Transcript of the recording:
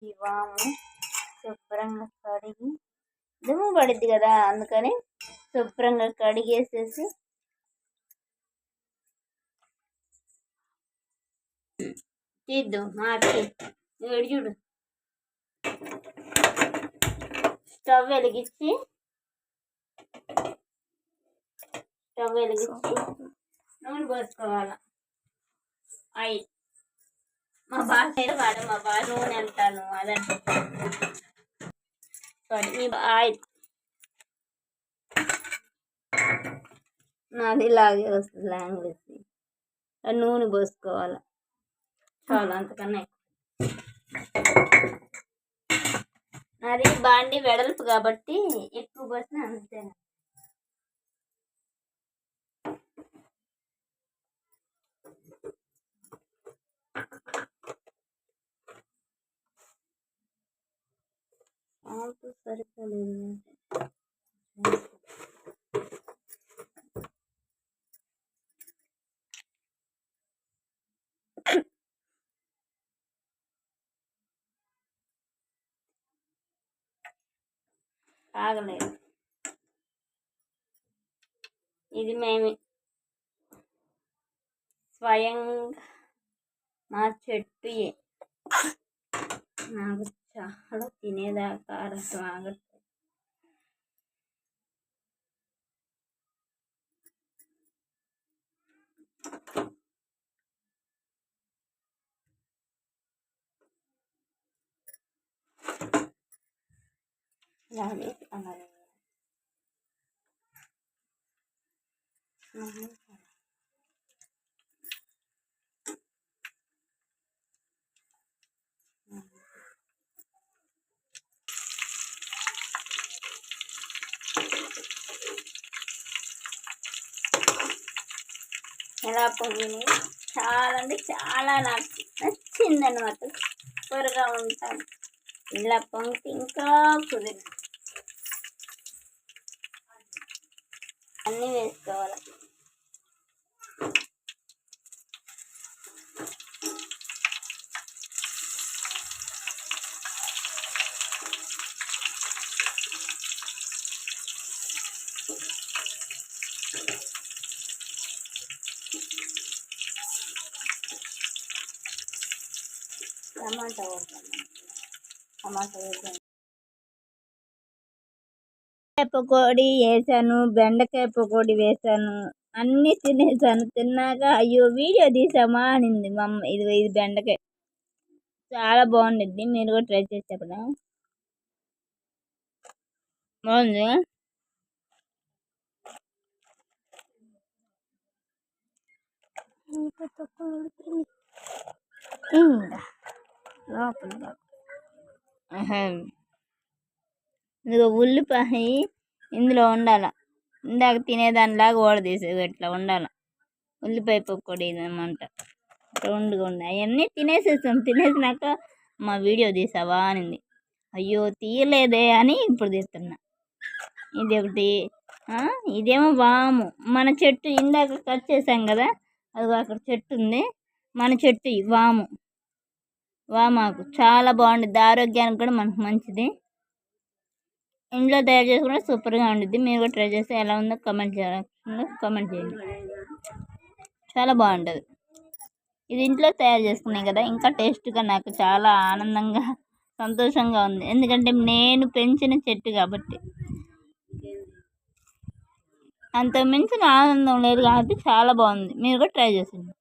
ఈ వాము శుభ్రంగా కడిగి దుమ్ము పడుద్ది కదా, అందుకని శుభ్రంగా కడిగేసేసి తీద్దాం. వేడి చూడు. స్టవ్ వెలిగించి నూనె పోసుకోవాలి. ఆయిల్ మా భాష మా భాష నూనె అంటాను, అదంటే సారీ. ఆయిల్ నాది ఇలాగే వస్తుంది లాంగ్వేజ్. నూనె పోసుకోవాలి చాలా, అంతకన్నా నాది బాండి వెడల్పు కాబట్టి ఎక్కువ పోసిన అంతే. సరిపోలేదు. ఆగలేదు. ఇది మేము స్వయంగా మా చెట్టు నాకు చాలా తినేదాకా రసం ఆగట్లేదు. అలాగే ఎలా పొంగింది. చాలా అంటే చాలా నాకు నచ్చింది అనమాట. సూపర్గా ఉంటాను. ఇలా పొంగితే ఇంకా కుదిరి అన్నీ వేసుకోవాలి. టమాటా వేసాను, పకోడీ వేసాను, బెండకాయ పకోడీ వేసాను, అన్నీ తినేసాను. తిన్నాక అయ్యో వీడియో తీసామా అనింది మా అమ్మ. ఇది బెండకాయ చాలా బాగుండిద్ది, మీరు కూడా ట్రై చేసి చెప్పడం బాగుంది. ఇదిగో ఉల్లిపాయ ఇందులో ఉండాల. ఇందాక తినేదానిలాగా ఓడదీసేది ఇట్లా ఉండాల. ఉల్లిపాయ పకోడీ అనమాట. రౌండ్గా ఉన్నాయి. అవన్నీ తినేసేసాం. తినేసినాక మా వీడియో తీసావా అనింది. అయ్యో తీయలేదే అని ఇప్పుడు తీస్తున్నా. ఇది ఒకటి. ఇదేమో వాము, మన చెట్టు ఇందాక కట్ చేసాం కదా, అది అక్కడ చెట్టు ఉంది, మన చెట్టు వామాకు చాలా బాగుంటుంది. ఆరోగ్యానికి కూడా మనకు మంచిది. ఇంట్లో తయారు చేసుకుంటే సూపర్గా ఉండిద్ది. మీరు కూడా ట్రై చేస్తే ఎలా ఉందో కామెంట్ చేయండి. చాలా బాగుంటుంది. ఇది ఇంట్లో తయారు చేసుకున్నాయి కదా, ఇంకా టేస్ట్గా నాకు చాలా ఆనందంగా సంతోషంగా ఉంది. ఎందుకంటే నేను పెంచిన చెట్టు కాబట్టి. అంత మించిన ఆనందం లేదు కాబట్టి చాలా బాగుంది. మీరు కూడా ట్రై చేయండి.